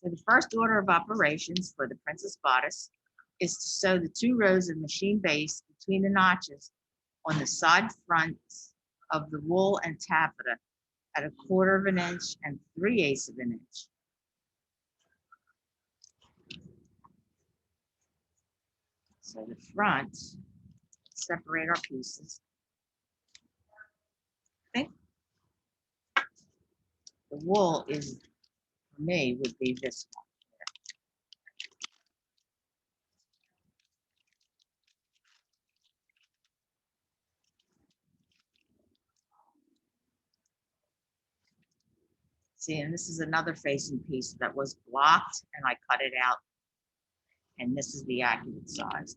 So the first order of operations for the Princess Bodice is to sew the 2 rows of machine base between the notches on the side fronts of the wool and taffeta at 1/4 of an inch and 3/8 of an inch. So the front, separate our pieces. Okay. The wool is, for me, would be this one. See, and this is another facing piece that was blocked, and I cut it out, and this is the accurate size.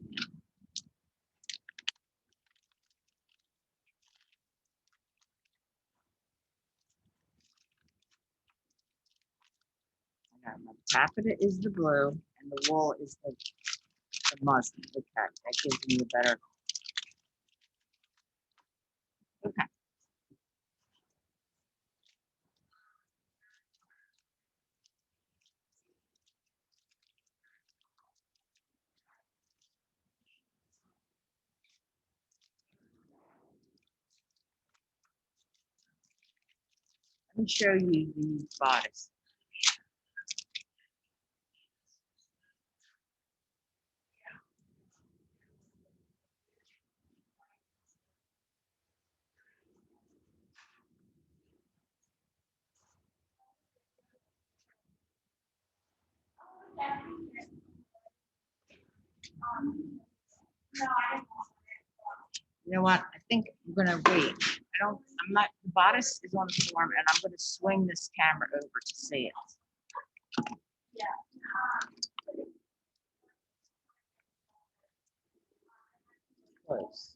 My taffeta is the blue, and the wool is the muslin. Okay, that gives me a better. Okay. Let me show you the bodice. You know what? I think I'm gonna wait. I'm not, the bodice is on the form, and I'm gonna swing this camera over to see it. Close.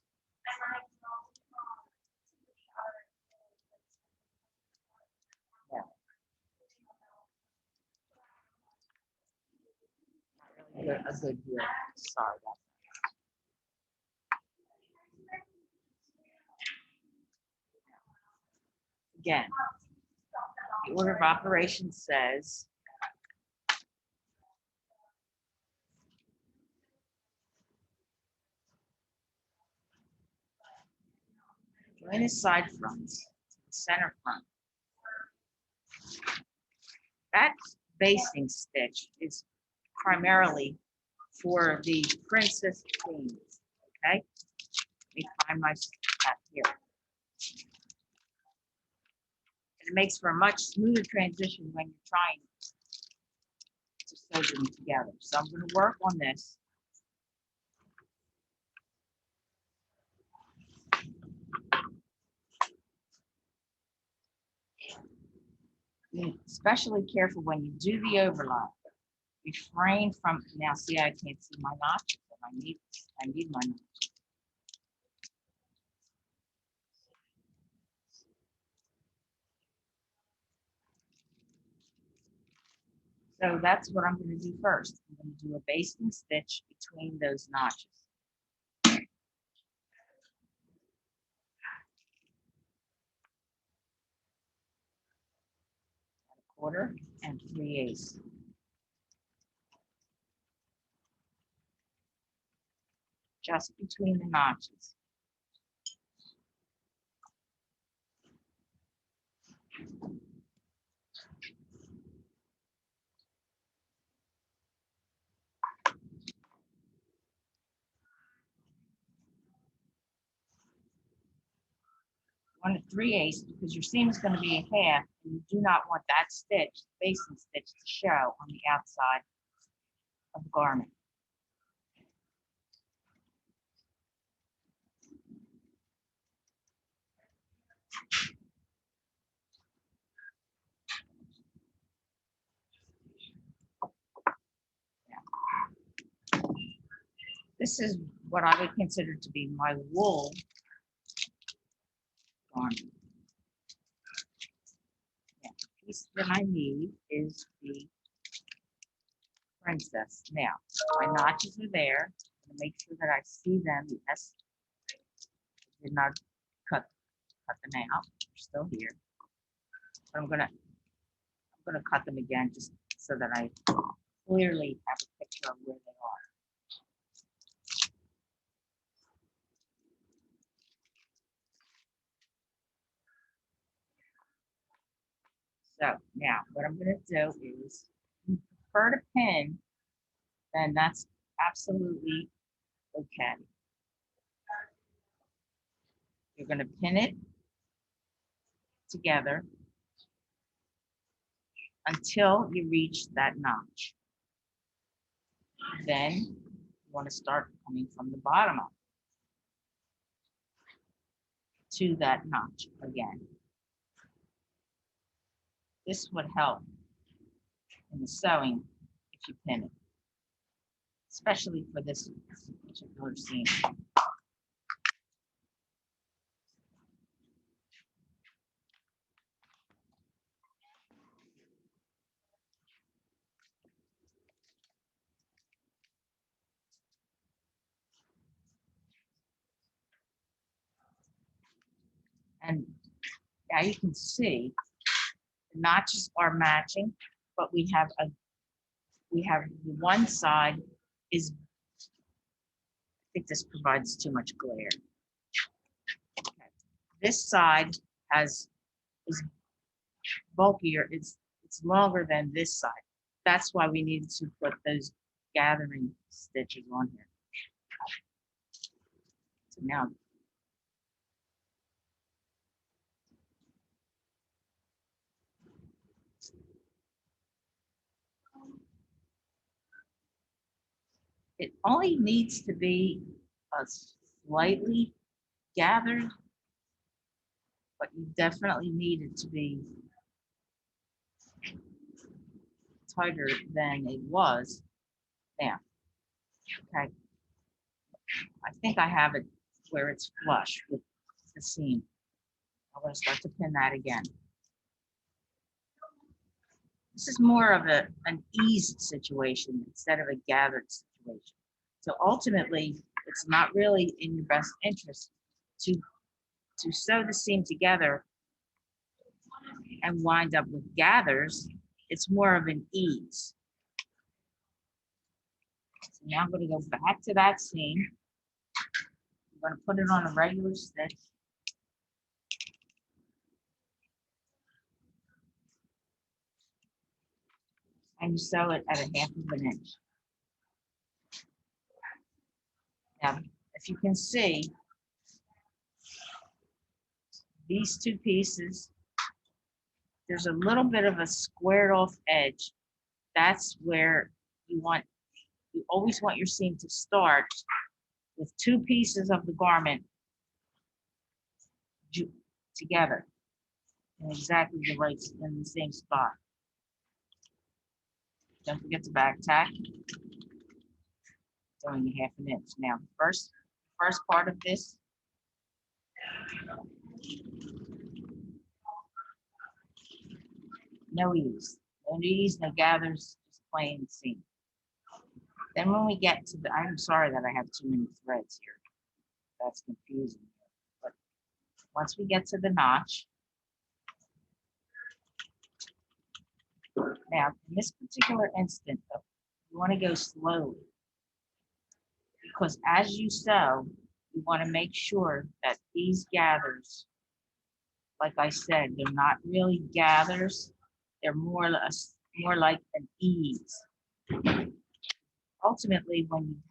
Yeah. Not really a good view. Sorry about that. Again, the order of operations says join the side fronts to the center front. That basting stitch is primarily for the princess queens. Okay, let me find my spot here. And it makes for a much smoother transition when you're trying to sew them together. So I'm going to work on this. Be especially careful when you do the overlap. Refrain from, now see, I can't see my notches, and I need my notches. So that's what I'm going to do first. I'm going to do a basting stitch between those notches. 1/4 and 3/8. Just between the notches. One to 3/8 because your seam is going to be a half, and you do not want that stitch, basting stitch, to show on the outside of the garment. This is what I would consider to be my wool garment. Yeah, the piece that I need is the princess. Now, my notches are there. I'm going to make sure that I see them. Yes, I did not cut them out. They're still here. But I'm gonna cut them again just so that I clearly have a picture of where they are. So now what I'm going to do is, if you prefer to pin, then that's absolutely okay. You're going to pin it together until you reach that notch. Then you want to start coming from the bottom up to that notch again. This would help in the sewing if you pin it, especially for this particular seam. And now you can see the notches are matching, but we have the one side is, I think this provides too much glare. Okay. This side is bulkier, it's longer than this side. That's why we needed to put those gathering stitches on here. So now it only needs to be slightly gathered, but you definitely need it to be tighter than it was. Now, okay, I think I have it where it's flush with the seam. I'm going to start to pin that again. This is more of an eased situation instead of a gathered situation. So ultimately, it's not really in your best interest to sew the seam together and wind up with gathers. It's more of an ease. So now I'm going to go back to that seam. I'm going to put it on a regular stitch. And you sew it at 1/2 of an inch. Now, if you can see, these two pieces, there's a little bit of a squared off edge. That's where you always want your seam to start with two pieces of the garment together in exactly the right, in the same spot. Don't forget to back tack. It's only 1/2 an inch. Now, first part of this, no ease, no gathers, just plain seam. Then when we get to the, I'm sorry that I have too many threads here. That's confusing. But once we get to the notch, now in this particular instant, you want to go slowly, because as you sew, you want to make sure that these gathers, like I said, they're not really gathers. They're more like an ease. Ultimately, when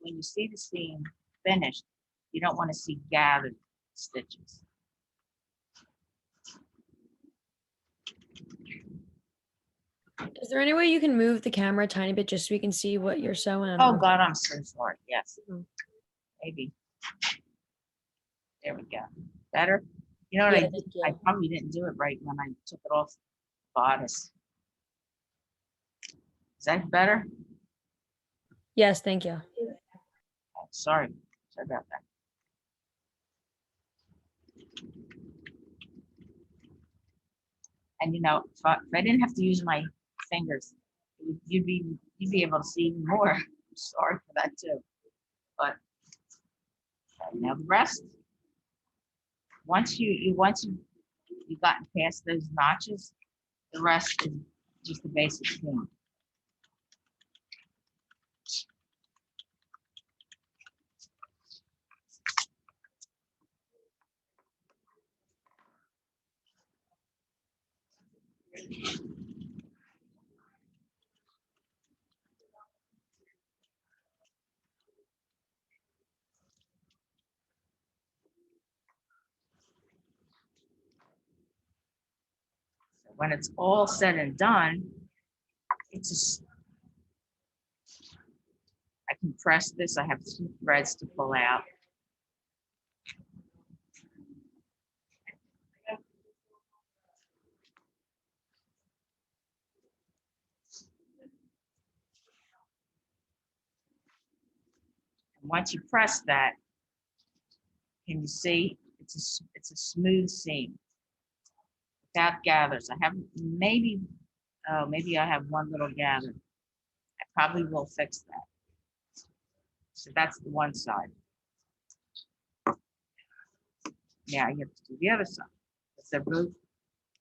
you see the seam finished, you don't want to see gathered stitches. Is there any way you can move the camera a tiny bit just so we can see what you're sewing? Oh God, I'm so sorry. Yes, maybe. There we go. Better. You know what, Yeah, I probably didn't do it right when I took it off the bodice. Is that better? Yes, thank you. Oh, sorry about that. And you know, if I didn't have to use my fingers, you'd be able to see even more. I'm sorry for that too. But now the rest, once you've gotten past those notches, the rest is just the basic seam. When it's all said and done, it's I can press this. I have 2 threads to pull out. And once you press that, can you see it's a smooth seam without gathers. I have maybe I have one little gather. I probably will fix that. So that's the one side. Now you have to do the other side. They're both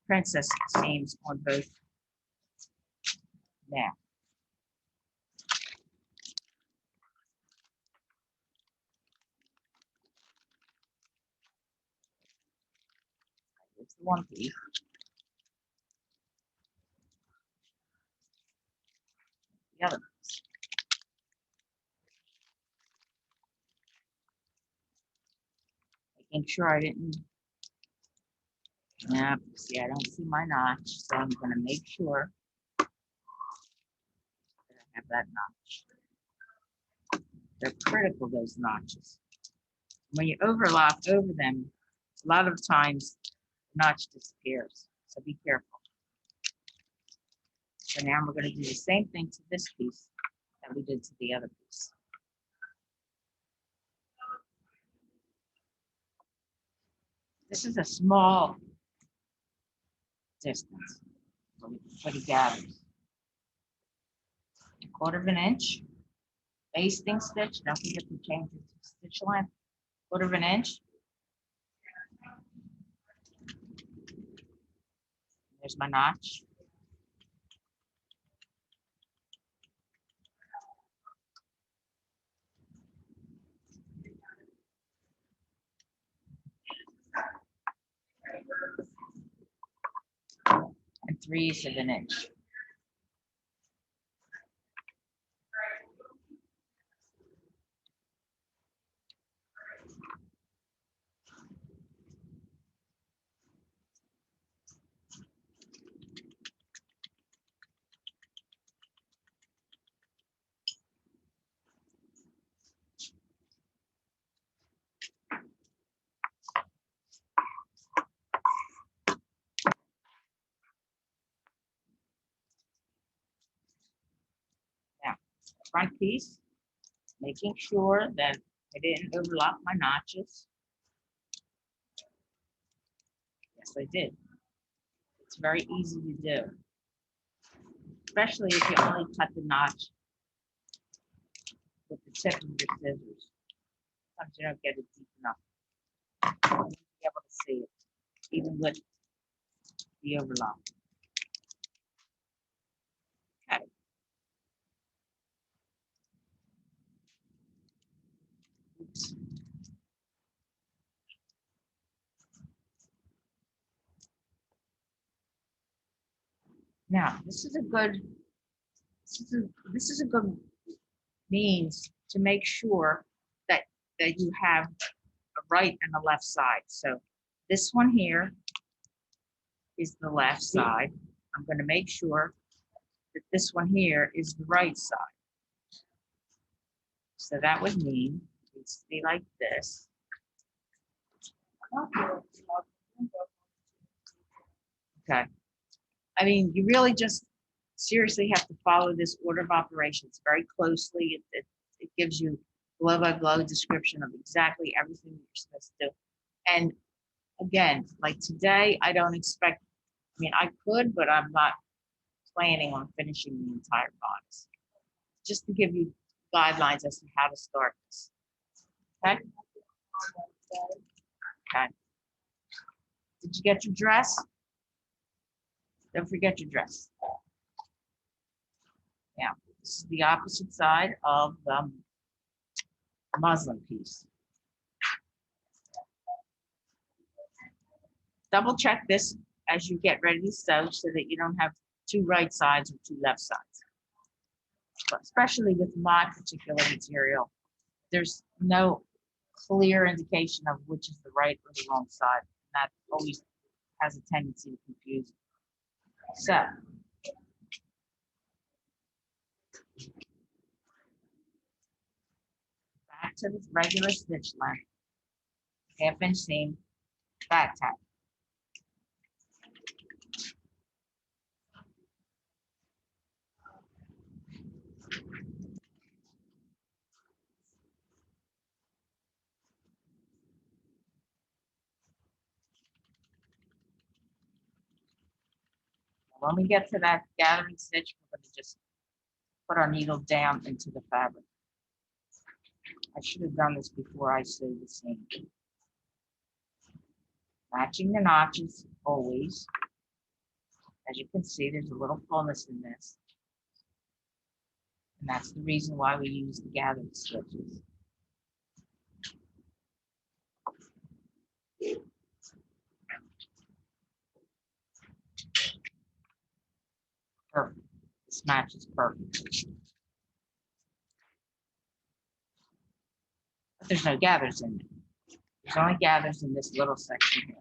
princess seams on both. Now, here's the one piece. The other piece. Making sure I didn't. Yeah, see, I don't see my notch, so I'm going to make sure that I have that notch. They're critical, those notches. When you overlap over them, a lot of times the notch disappears, so be careful. So now we're going to do the same thing to this piece that we did to the other piece. This is a small distance for the gathers. 1/4 inch basting stitch. Don't forget to change the stitch length. 1/4 inch. There's my notch. And 3/8 of an inch. Now, front piece, making sure that I didn't overlap my notches. Yes, I did. It's very easy to do, especially if you only cut the notch with the tip of your scissors. Sometimes you don't get it deep enough. You need to be able to see it, even with the overlap. Okay. Oops. Now, this is a good means to make sure that you have a right and a left side. So this one here is the left side. I'm going to make sure that this one here is the right side. So that would mean it needs to be like this. Okay. I mean, you really just seriously have to follow this order of operations very closely. It gives you blow by blow description of exactly everything you're supposed to do. And again, like today, I don't expect, I mean, I could, but I'm not planning on finishing the entire bodice. Just to give you guidelines as to how to start this. Okay? Okay. Did you get your dress? Don't forget your dress. Now, this is the opposite side of the muslin piece. Double check this as you get ready to sew so that you don't have 2 right sides or 2 left sides. But especially with my particular material, there's no clear indication of which is the right or the wrong side. And that always has a tendency to confuse you. So back to the regular stitch length, half-inch seam, back tack. When we get to that gathering stitch, we're going to just put our needle down into the fabric. I should have done this before I sewed the seam. Matching the notches always. As you can see, there's a little fullness in this. And that's the reason why we use the gathered stitches. Perfect. This matches perfect. But there's no gathers in it. There's only gathers in this little section here.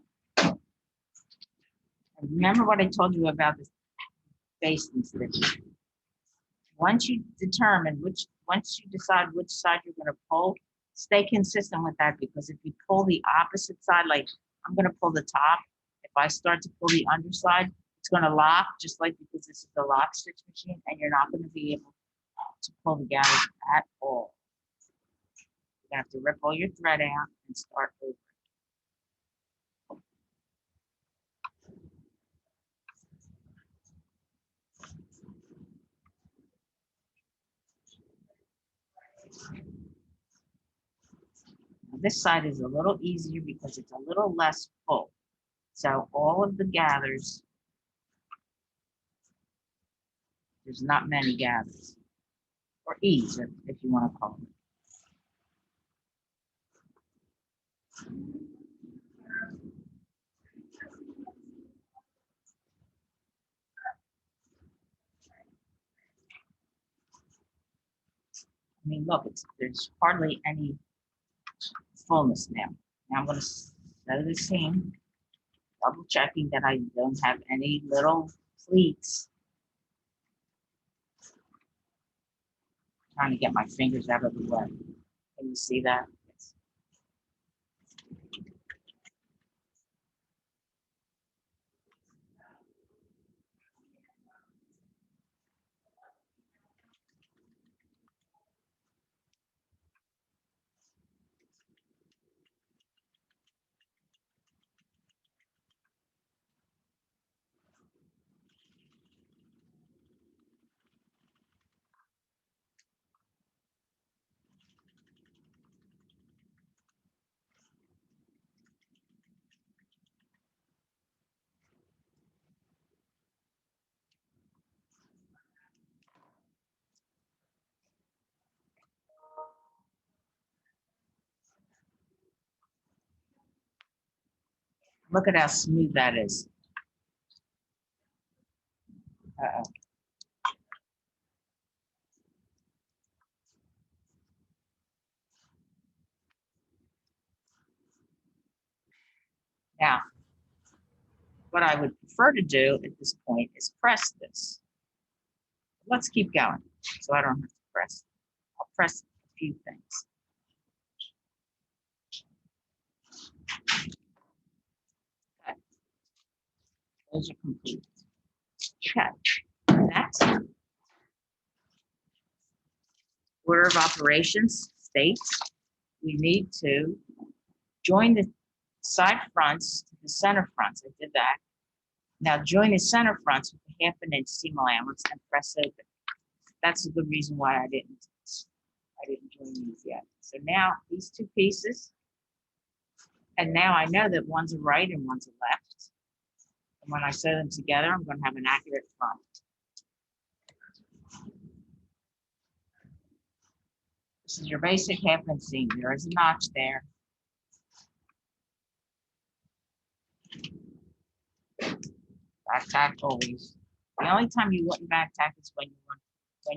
And remember what I told you about this basting stitch. Once you decide which side you're going to pull, stay consistent with that, because if you pull the opposite side, like I'm going to pull the top, if I start to pull the underside, it's going to lock, just like because this is a lock stitch machine, and you're not going to be able to pull the gathers at all. You have to rip all your thread out and start over. This side is a little easier because it's a little less full. So all of the gathers, there's not many gathers, or ease, if you want to call it. I mean, look, there's hardly any fullness now. Now I'm going to sew the seam, double checking that I don't have any little pleats. Trying to get my fingers out of the way. Can you see that? Yes. Look at how smooth that is. Uh-oh. Now, what I would prefer to do at this point is press this. Let's keep going so I don't have to press. I'll press a few things. Okay. Those are complete. Okay. Next, order of operations states we need to join the side fronts to the center fronts. I did that. Now join the center fronts with a 1/2 inch seam allowance and press open. That's a good reason why I didn't join these yet. So now these two pieces, and now I know that one's a right and one's a left. And when I sew them together, I'm going to have an accurate front. This is your basic 1/2 inch seam. There is a notch there. Back tack always. The only time you wouldn't back tack is when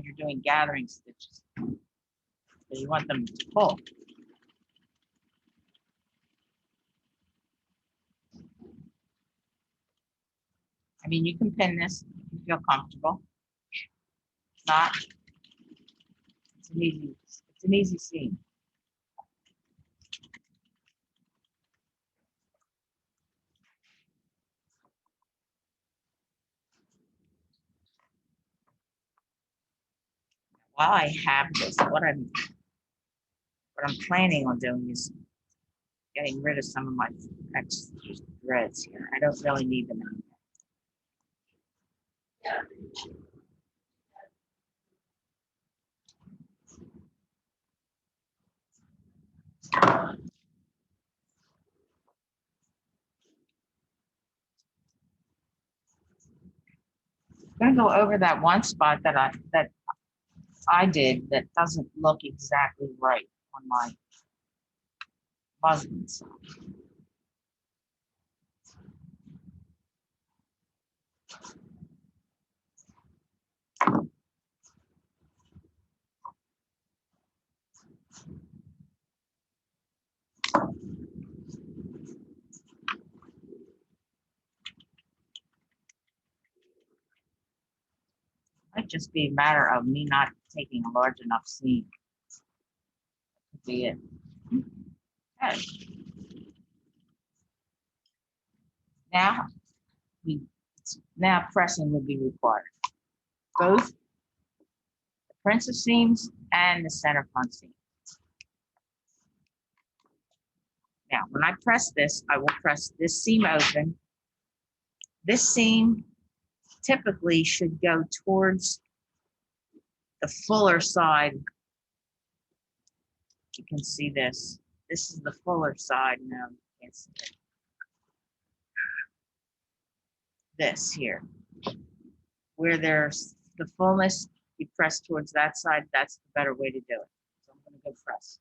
you're doing gathering stitches, because you want them to pull. I mean, you can pin this if you feel comfortable. If not, it's an easy seam. While I have this, what I'm planning on doing is getting rid of some of my extra threads here. I don't really need them anymore. I'm gonna go over that one spot that I did that doesn't look exactly right on my muslins. Might just be a matter of me not taking a large enough seam. Could be it. Okay. Now, now pressing would be required. Both the princess seams and the center front seam. Now, when I press this, I will press this seam open. This seam typically should go towards the fuller side. You can see this. This is the fuller side. No, you can't see it. This here. Where there's the fullness, you press towards that side. That's the better way to do it. So I'm going to go press.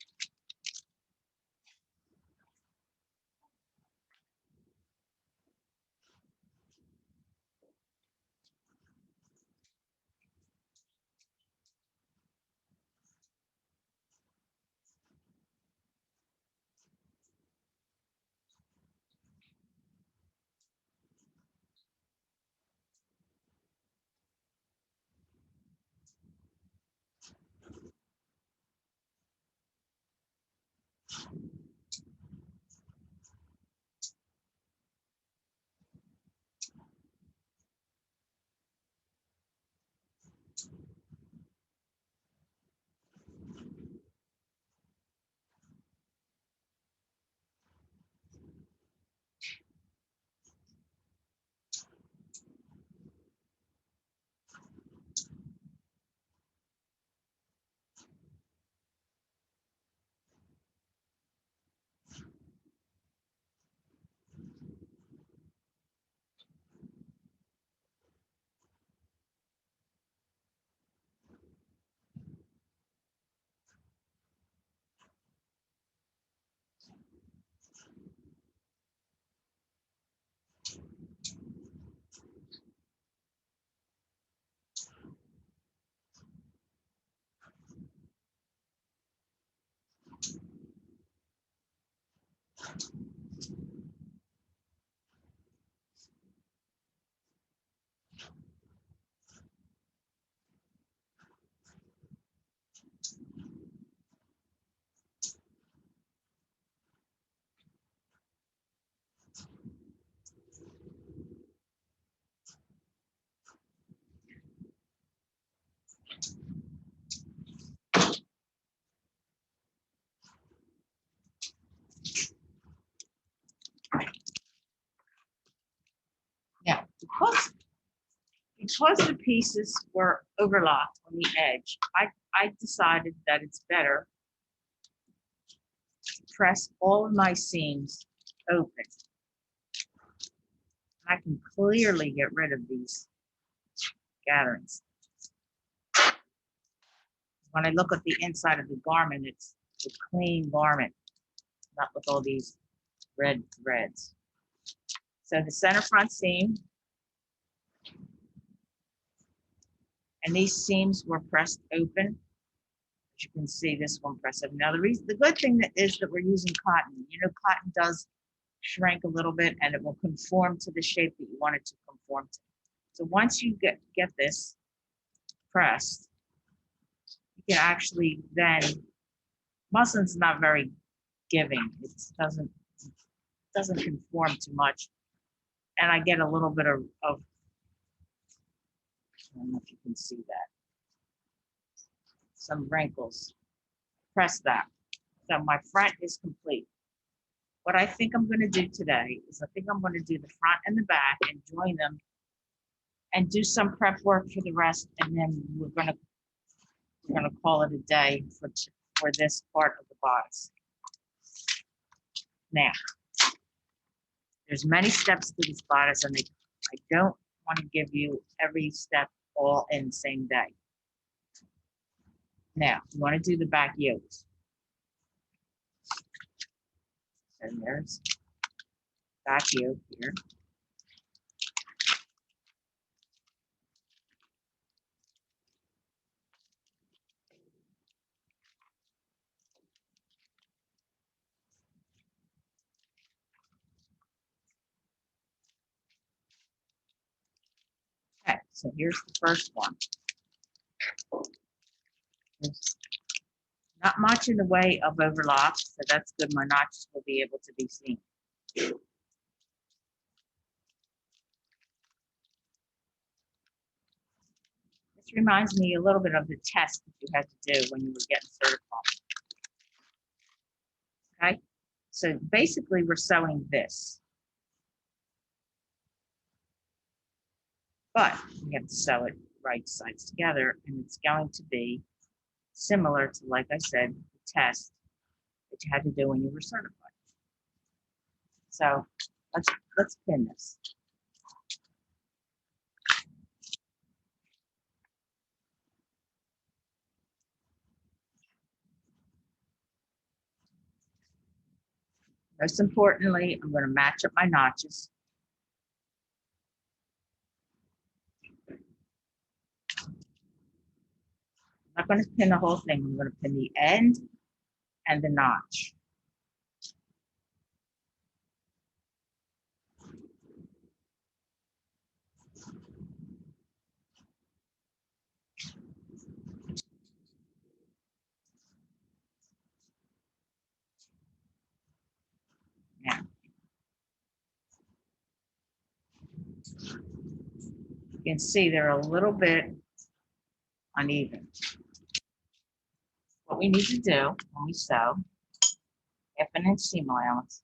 Now, because the pieces were overlocked on the edge, I decided that it's better to press all of my seams open. I can clearly get rid of these scatterings. When I look at the inside of the garment, it's a clean garment, not with all these red threads. So the center front seam, and these seams were pressed open. As you can see, this one pressed open. Now the good thing is that we're using cotton. You know, cotton does shrink a little bit and it will conform to the shape that you want it to conform to. So once you get this pressed, you can actually then, muslin's not very giving. It doesn't conform too much. And I get a little bit of I don't know if you can see that. Some wrinkles. Press that. So my front is complete. What I think I'm going to do today is I think I'm going to do the front and the back and join them and do some prep work for the rest, and then we're going to call it a day for this part of the bodice. Now, there's many steps to this bodice, and I don't want to give you every step all in the same day. Now, you want to do the back yokes. And there's back yoke here. Okay, so here's the first one. There's not much in the way of overlap, so that's good. My notches will be able to be seen. This reminds me a little bit of the test that you had to do when you were getting certified. Okay, so basically we're sewing this, but we have to sew it right sides together, and it's going to be similar to, like I said, the test that you had to do when you were certified. So let's pin this. Most importantly, I'm going to match up my notches. I'm not going to pin the whole thing. I'm going to pin the end and the notch. Now, you can see they're a little bit uneven. What we need to do when we sew, 1/2 inch seam allowance.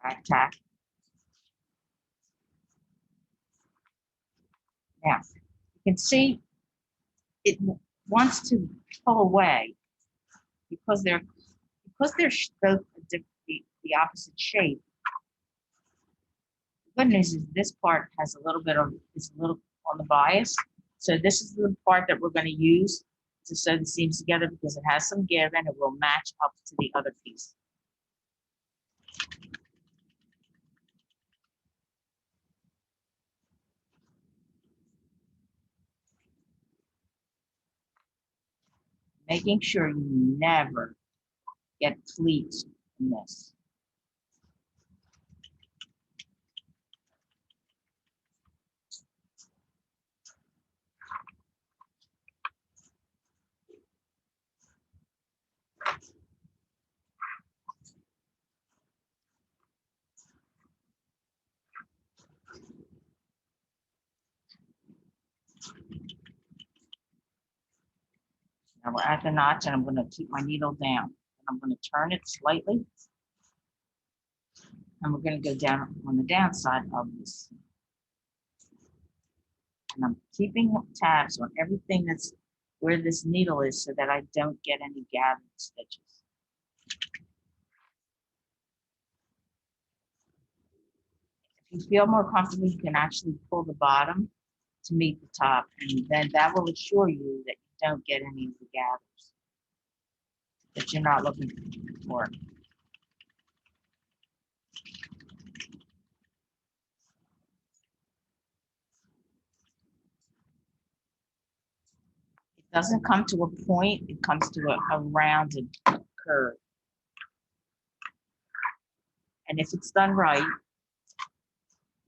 Back tack. Now, you can see it wants to pull away because they're both the opposite shape. The good news is this part has a little on the bias. So this is the part that we're going to use to sew the seams together because it has some give and it will match up to the other piece. Making sure you never get pleats in this. Now we're at the notch and I'm going to keep my needle down. And I'm going to turn it slightly. And we're going to go down on the downside of this. And I'm keeping tabs on everything that's where this needle is so that I don't get any gathered stitches. If you feel more comfortable, you can actually pull the bottom to meet the top, and then that will assure you that you don't get any of the gathers that you're not looking for. Doesn't come to a point, it comes to a rounded curve. And if it's done right,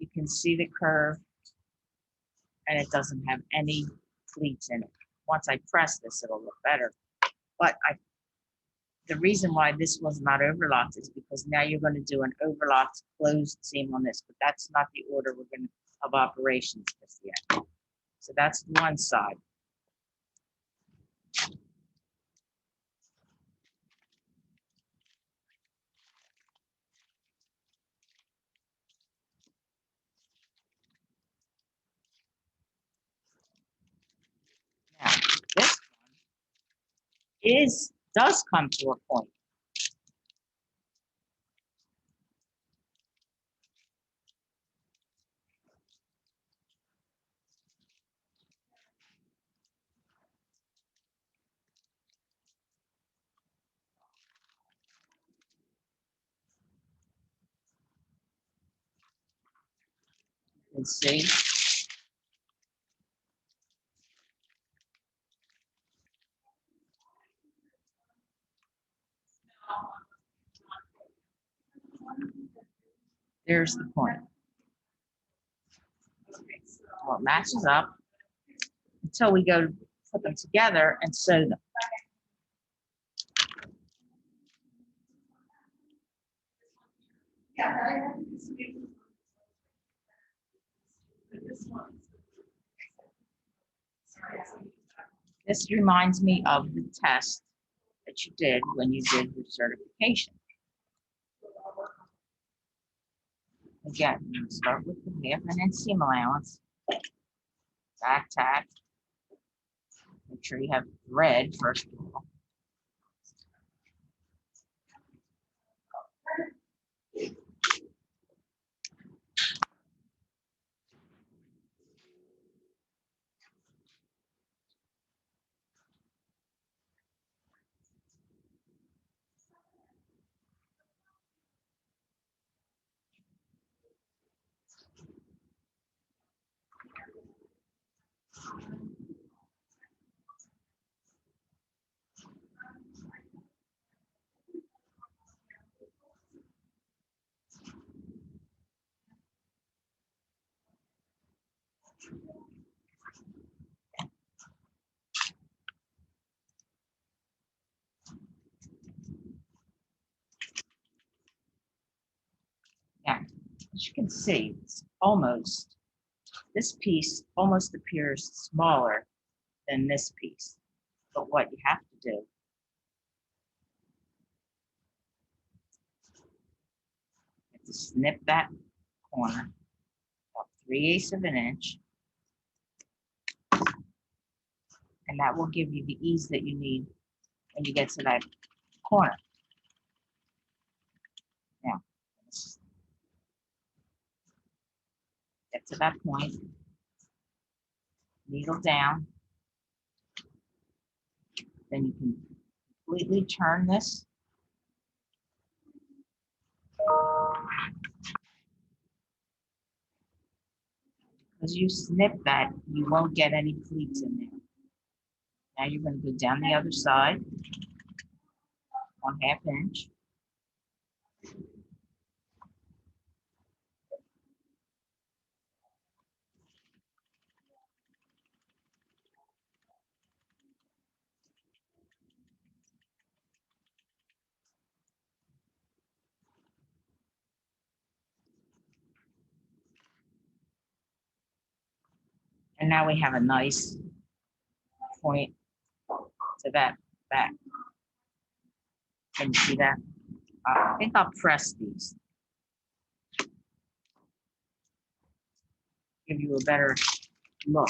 you can see the curve and it doesn't have any pleats in it. Once I press this, it'll look better. But the reason why this was not overlocked is because now you're going to do an overlocked closed seam on this, but that's not the order we're going to of operations just yet. So that's one side. Now, this does come to a point. You can see. There's the point. Well, it matches up until we go to put them together and sew them. This reminds me of the test that you did when you did your certification. Again, you start with the half and then seam allowance. Back tack. Make sure you have thread first of all. Yeah, as you can see, it's almost, this piece almost appears smaller than this piece. But what you have to do is to snip that corner about 3/8 of an inch. And that will give you the ease that you need when you get to that corner. Now, let's get to that point, needle down, then you can completely turn this. As you snip that, you won't get any pleats in there. Now you're going to go down the other side, 1/2 inch. And now we have a nice point to that back. Can you see that? I think I'll press these. Give you a better look.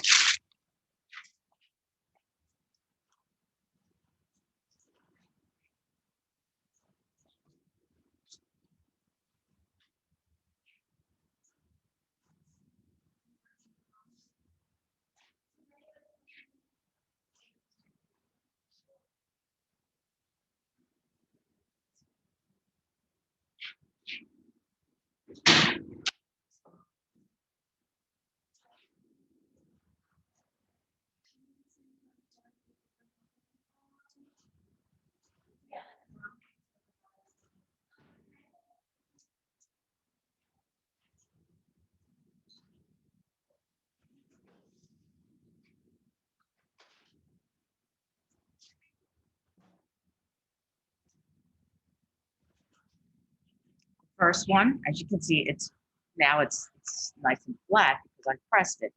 First one, as you can see, it's nice and flat because I pressed it,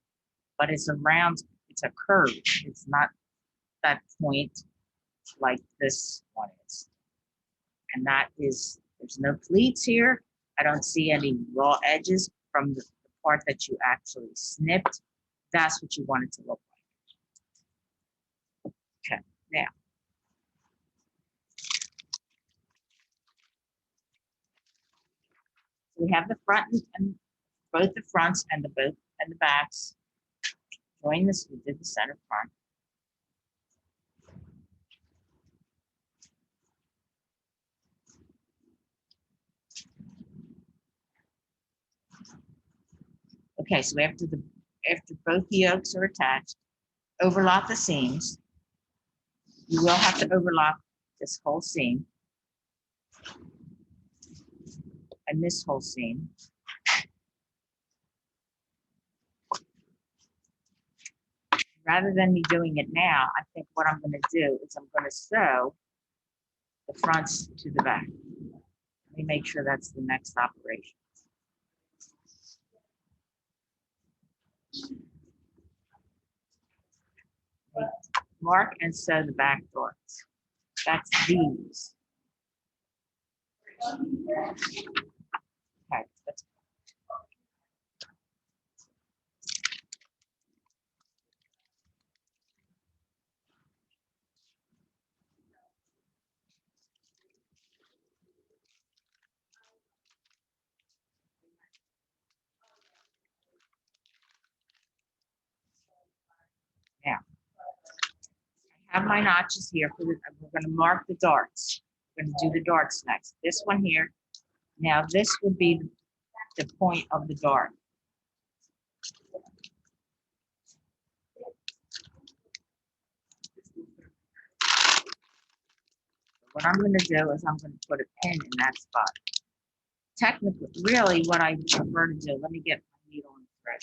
but it's a round, it's a curve. It's not that point like this one is. And that is, there's no pleats here. I don't see any raw edges from the part that you actually snipped. That's what you want it to look like. Okay, now. We have the front and both the fronts and the backs. Join this, we did the center front. Okay, so after both the yolks are attached, overlock the seams. You will have to overlock this whole seam and this whole seam. Rather than me doing it now, I think what I'm going to do is I'm going to sew the fronts to the back. Let me make sure that's the next operation. Mark and sew the back darts. That's these. Okay, that's now. I have my notches here for the, we're going to mark the darts. We're going to do the darts next. This one here. Now this would be the point of the dart. What I'm going to do is I'm going to put a pin in that spot. Technically, really what I prefer to do, let me get my needle and thread.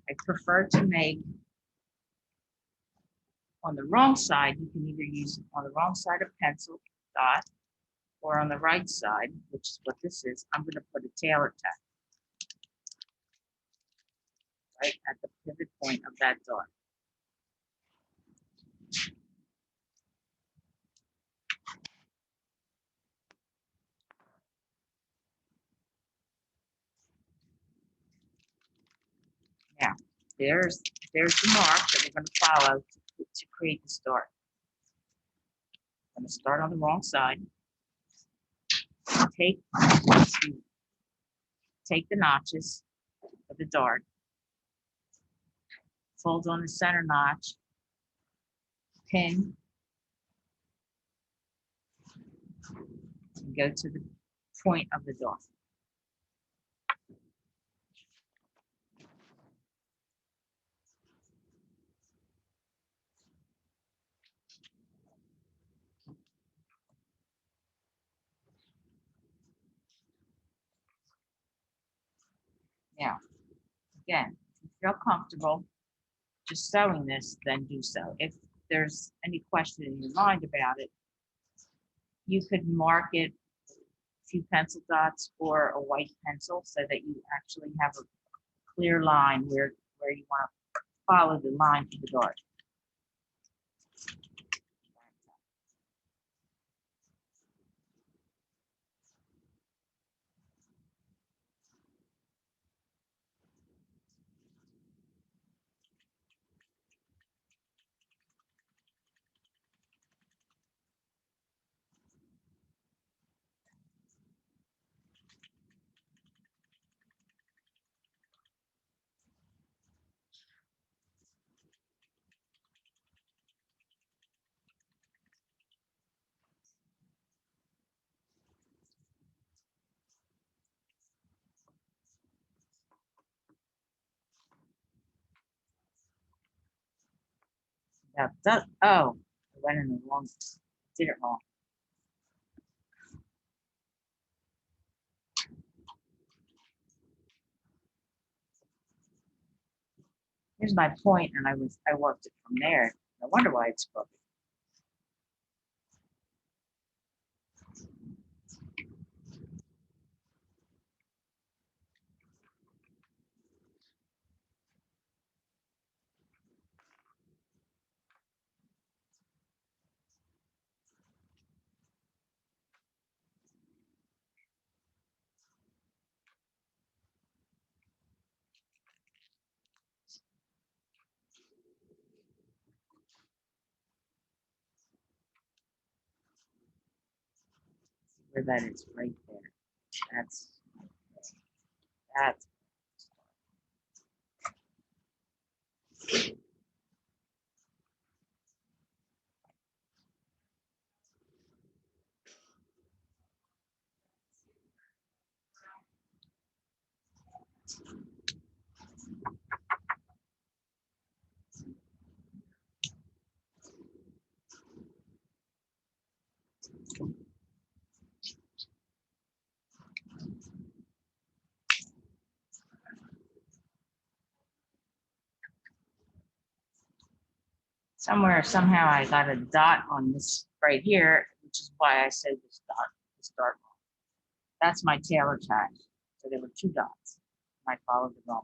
I prefer to make on the wrong side, you can either use on the wrong side of pencil dot or on the right side, which is what this is, I'm going to put a tailor tack right at the pivot point of that dart. Now, there's the mark that we're going to follow to create the dart. I'm going to start on the wrong side. Take the notches of the dart, fold on the center notch, pin, and go to the point of the dart. Now, again, if you feel comfortable just sewing this, then do so. If there's any question in your mind about it, you could mark it a few pencil dots or a white pencil so that you actually have a clear line where you want to follow the line to the dart. Now, oh, I went in the wrong, did it wrong. Here's my point, and I worked it from there. No wonder why it's crooked. Where that is right there. That's that's somewhere, somehow I got a dot on this right here, which is why I said this dot, this dark. That's my tail attach. So there were two dots. I followed the wrong.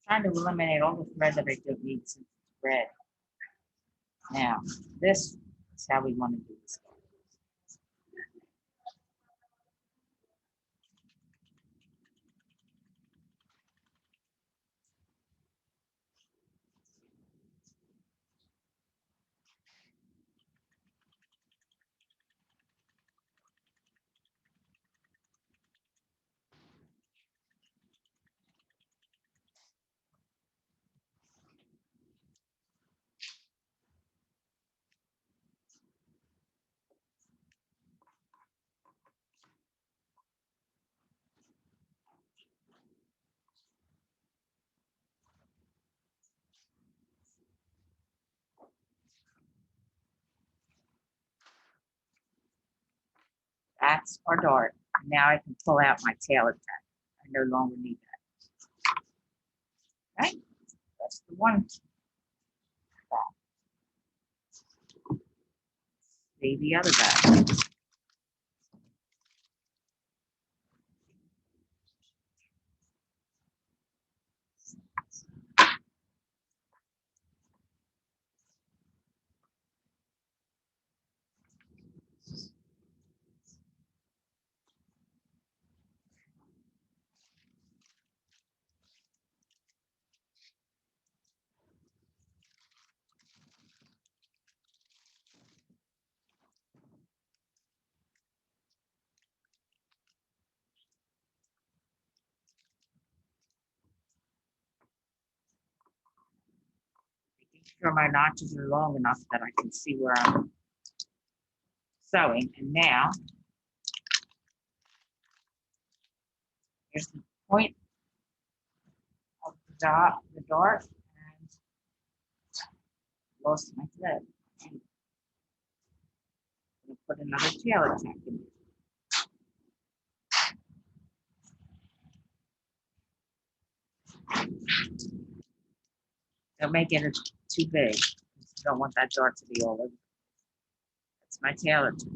Trying to eliminate all the thread that I don't need since it's red. Now, this is how we want to do this. That's our dart. Now I can pull out my tail attack. I no longer need that. Right? That's the one. See the other back. Making sure my notches are long enough that I can see where I'm sewing. And now, here's the point of the dart, and lost my thread. I'm going to put another tail attack in. Don't make it too big. You don't want that dart to be all over. That's my tail attack.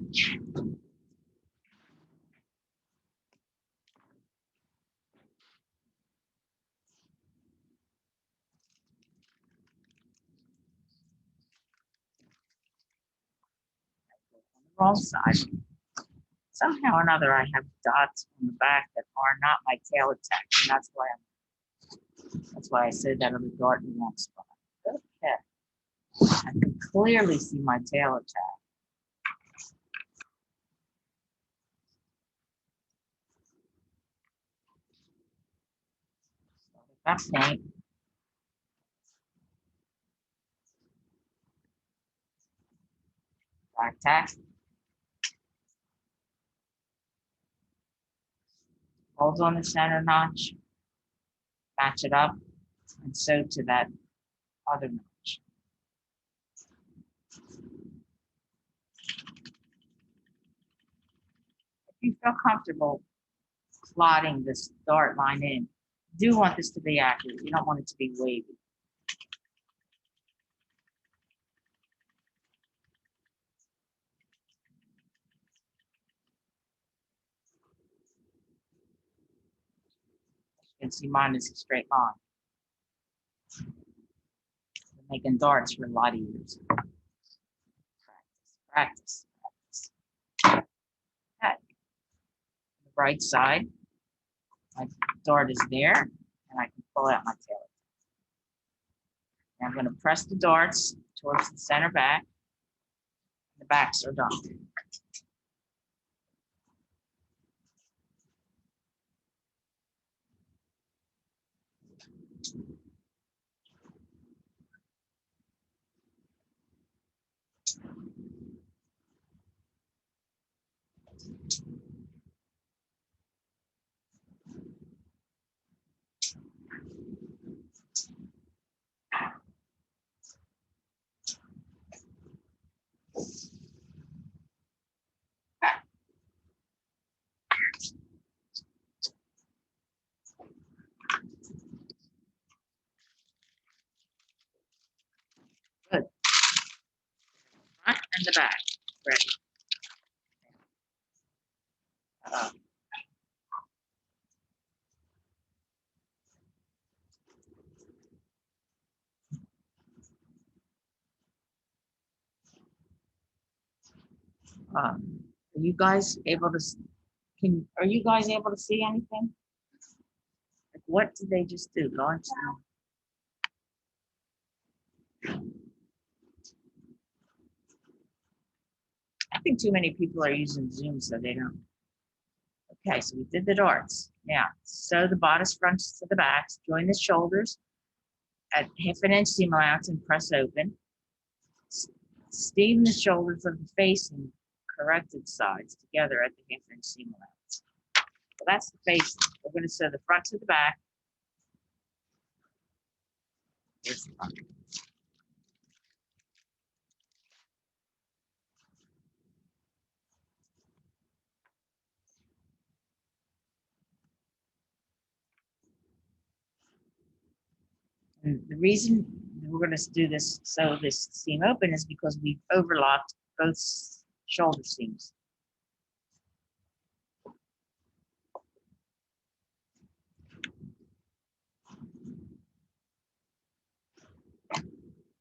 Wrong side. Somehow or another, I have dots on the back that are not my tail attack, and that's why I said that on the dart in the wrong spot. Okay, I can clearly see my tail attack. That paint. Back tack. Holds on the center notch. match it up, and sew to that other notch. If you feel comfortable plotting this dart line in, you do want this to be accurate. You don't want it to be wavy. You can see mine is a straight line. Been making darts for a lot of years. Practice, practice. Okay. The right side, my dart is there, and I can pull out my tail. And I'm going to press the darts towards the center back. The backs are done. Good. Front and the back. Ready. Are you guys able to? Are you guys able to see anything? Like, what did they just do? Go into. I think too many people are using Zoom, so they don't. Okay, so we did the darts. Now, sew the bodice fronts to the backs, join the shoulders at 1/2 inch seam allowance and press open. Steam the shoulders of the face and corrected sides together at the 1/2 inch seam allowance. So that's the face. We're going to sew the front to the back. Here's the front. And the reason we're going to do this, sew this seam open, is because we've overlocked both shoulder seams.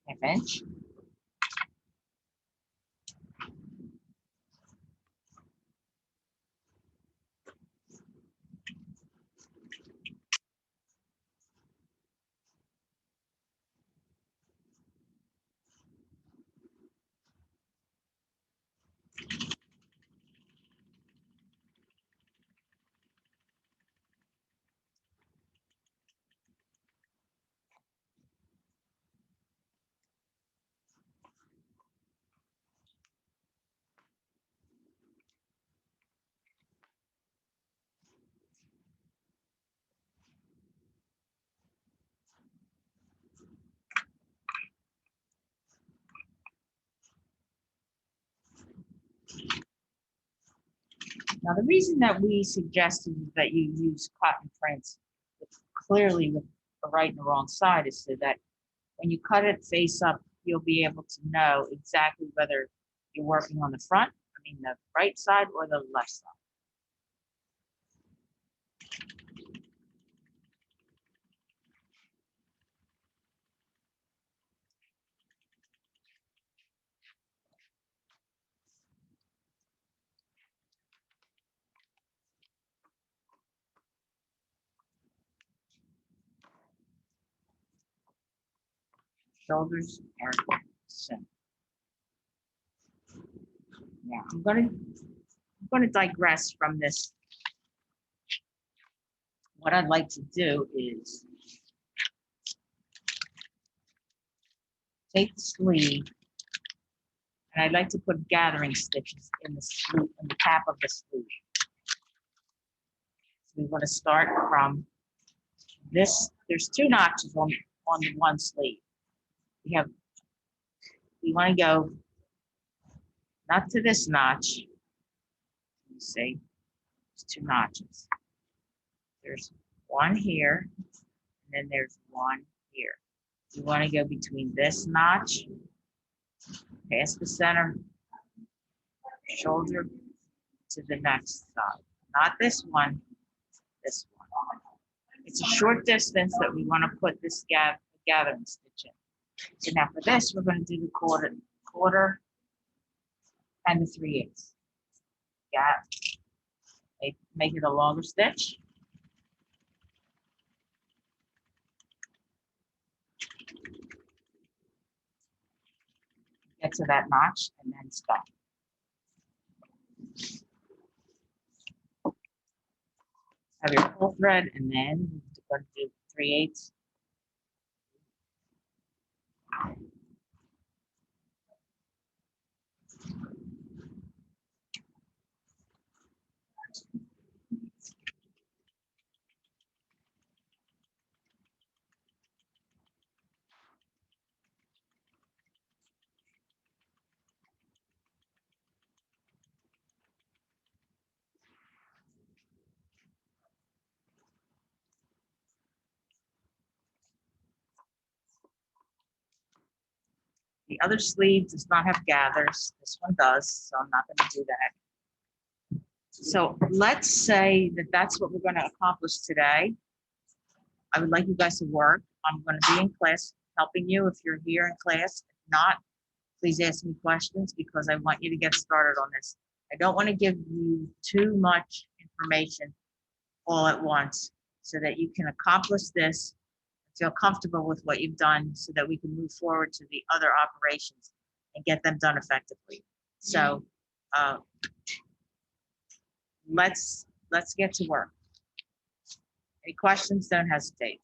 Half inch. Now, the reason that we suggested that you use cotton prints clearly with the right and the wrong side is so that when you cut it face up, you'll be able to know exactly whether you're working on the front, the right side or the left side. Shoulders are center. Now I'm going to digress from this. What I'd like to do is take the sleeve, and I'd like to put gathering stitches in the sleeve, in the cap of the sleeve. So we want to start from There's two notches on the one sleeve. We want to go not to this notch. You see, there's two notches. There's one here, and then there's one here. You want to go between this notch, past the center shoulder to the next side. Not this one, this one. It's a short distance that we want to put this gathering stitch in. So now for this, we're going to do the quarter and the 3/8. Make it a longer stitch. Get to that notch and then stop. Have your pull thread, and then we're going to do 3/8. The other sleeve does not have gathers. This one does, so I'm not going to do that. So let's say that that's what we're going to accomplish today. I would like you guys to work. I'm going to be in class helping you if you're here in class. If not, please ask me questions because I want you to get started on this. I don't want to give you too much information all at once so that you can accomplish this, feel comfortable with what you've done so that we can move forward to the other operations and get them done effectively. So let's get to work. Any questions, don't hesitate.